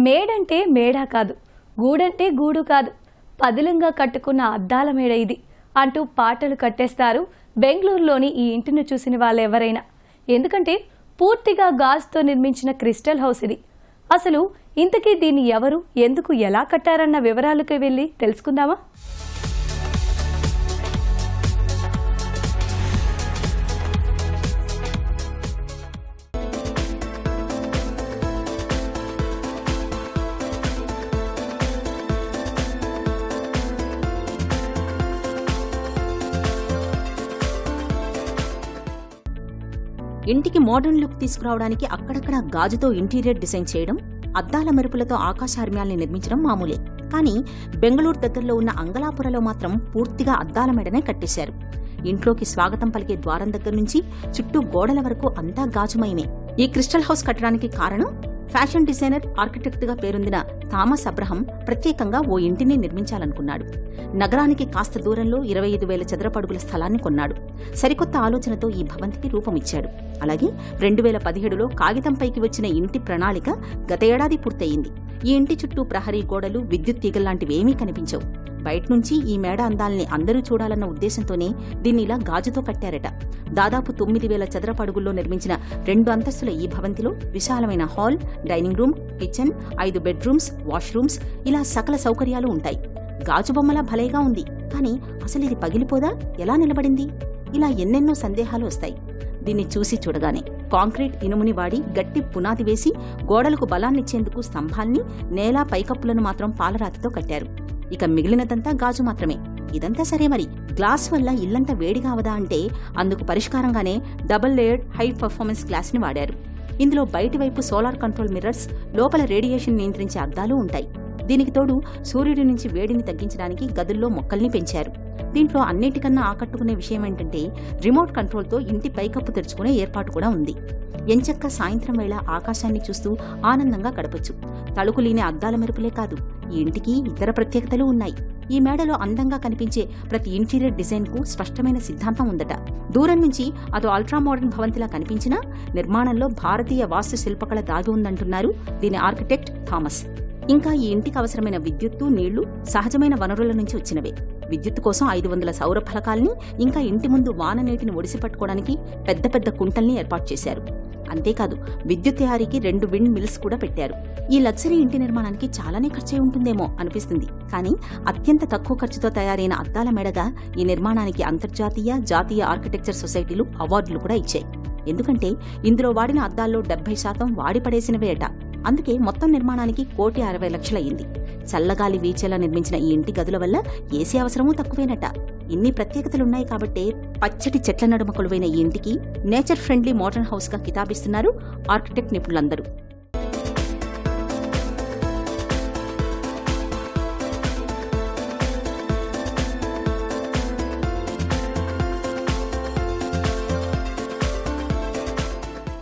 మేడంటే మేడా కాదు, గూడంటే గూడు కాదు, పదిలంగా కట్టుకున్న అద్దాల మేడ ఇది అంటూ పాటలు కట్టేస్తారు బెంగళూరులోని ఈ ఇంటిని చూసిన వాళ్ళెవరైనా. ఎందుకంటే పూర్తిగా గాజుతో నిర్మించిన క్రిస్టల్ హౌస్ ఇది. అసలు ఇంతకీ దీన్ని ఎవరు, ఎందుకు, ఎలా కట్టారన్న వివరాలకు వెళ్ళి తెలుసుకుందామా? ఇంటికి మోడర్న్ లుక్ తీసుకురావడానికి అక్కడక్కడ గాజుతో ఇంటీరియర్ డిజైన్ చేయడం, అద్దాల మెరుపులతో ఆకాశార్మ్యాల్ని నిర్మించడం మామూలే. కానీ బెంగళూరు దగ్గరలో ఉన్న అంగలాపురలో మాత్రం పూర్తిగా అద్దాల మెడనే కట్టేశారు. ఇంట్లోకి స్వాగతం పలికే ద్వారం దగ్గర నుంచి చుట్టూ గోడల వరకు అంతా గాజుమయమే. ఈ క్రిస్టల్ హౌస్ కట్టడానికి కారణం ఫ్యాషన్ డిజైనర్, ఆర్కిటెక్ట్గా పేరొందిన థామస్ అబ్రహం ప్రత్యేకంగా ఓ ఇంటిని నిర్మించాలనుకున్నాడు. నగరానికి కాస్త దూరంలో 25,000 చదరపడుగుల స్థలాన్ని కొన్నాడు. సరికొత్త ఆలోచనతో ఈ భవంతికి రూపమిచ్చాడు. అలాగే 2017లో కాగితంపైకి వచ్చిన ఇంటి ప్రణాళిక గత ఏడాది పూర్తయింది. ఈ ఇంటి చుట్టూ ప్రహరీ గోడలు, విద్యుత్ తీగల్లాంటివేమీ కనిపించవు. బయట్నుంచి ఈ మేడ అందాల్ని అందరూ చూడాలన్న ఉద్దేశంతోనే దీన్ని ఇలా గాజుతో కట్టారట. దాదాపు 9,000 చదరపడుగుల్లో నిర్మించిన 2 అంతస్తుల ఈ భవంతిలో విశాలమైన hall, dining room, kitchen, 5 bedrooms, washrooms, ఇలా సకల సౌకర్యాలు ఉంటాయి. గాజు బొమ్మలా భలేగా ఉంది. కానీ అసలు ఇది పగిలిపోదా, ఎలా నిలబడింది? ఇలా ఎన్నెన్నో సందేహాలు వస్తాయి. దీన్ని చూసి చూడగానే కాంక్రీట్ ఇనుముని వాడి గట్టి పునాది వేసి గోడలకు బలాన్నిచ్చేందుకు స్తంభాల్ని, నేల పైకప్పులను మాత్రం పాలరాతితో కట్టారు. ఇక మిగిలినదంతా గాజు మాత్రమే. ఇదంతా సరే, మరి గ్లాస్ వల్ల ఇల్లంతా వేడిగా అవదా అంటే అందుకు పరిష్కారంగానే double layered high performance glass ని వాడారు. ఇందులో బయటి వైపు సోలార్ కంట్రోల్ మిర్రర్స్, లోపల రేడియేషన్ నియంత్రించే అద్దాలు ఉంటాయి. దీనికి తోడు సూర్యుడి నుంచి వేడిని తగ్గించడానికి గదుల్లో మొక్కల్ని పెంచారు. దీంట్లో అన్నిటికన్నా ఆకట్టుకునే విషయం ఏంటంటే రిమోట్ కంట్రోల్తో ఇంటి పైకప్పు తెరుచుకునే ఏర్పాటు కూడా ఉంది. ఎంచక్క సాయంత్రం వేళ ఆకాశాన్ని చూస్తూ ఆనందంగా గడపొచ్చు. తళుకులీనే అద్దాల మెరుపులే కాదు, ఈ ఇంటికి ఇతర ప్రత్యేకతలు ఉన్నాయి. ఈ మేడలో అందంగా కనిపించే ప్రతి ఇంటీరియర్ డిజైన్ కు స్పష్టమైన సిద్ధాంతం ఉందట. దూరం నుంచి అదో అల్ట్రా మోడర్న్ భవంతిలా కనిపించినా నిర్మాణంలో భారతీయ వాస్తు శిల్పకళ దాగి ఉందంటున్నారు దీని ఆర్కిటెక్ట్ థామస్. ఇంకా ఈ ఇంటికి అవసరమైన విద్యుత్తు, నీళ్లు సహజమైన వనరుల నుంచి వచ్చినవే. విద్యుత్తు కోసం 500 సౌర ఫలకాల్ని, ఇంకా ఇంటి ముందు వాన నీటిని ఒడిసి పట్టుకోవడానికి పెద్ద పెద్ద కుంటల్ని ఏర్పాటు చేశారు. అంతేకాదు విద్యుత్ తయారీకి 2 విండ్ మిల్స్ కూడా పెట్టారు. ఈ లగ్జరీ ఇంటి నిర్మాణానికి చాలానే ఖర్చే ఉంటుందేమో అనిపిస్తుంది. కానీ అత్యంత తక్కువ ఖర్చుతో తయారైన అద్దాల మేడగా ఈ నిర్మాణానికి అంతర్జాతీయ, జాతీయ ఆర్కిటెక్చర్ సొసైటీలు అవార్డులు కూడా ఇచ్చాయి. ఎందుకంటే ఇందులో వాడిన అద్దాల్లో 70% వాడి పడేసినవే అట. అందుకే మొత్తం నిర్మాణానికి 1,60,00,000 అయింది. చల్లగాలి వీచేలా నిర్మించిన ఈ ఇంటి గదుల వల్ల ఏసీ అవసరమూ తక్కువేనట. ఇన్ని ప్రత్యేకతలున్నాయి కాబట్టే పచ్చటి చెట్ల నడుమ కొలువైన ఈ ఇంటికి నేచర్ ఫ్రెండ్లీ మోడర్న్ హౌస్ గా కితాబిస్తున్నారు ఆర్కిటెక్ట్ నిపుణులందరూ.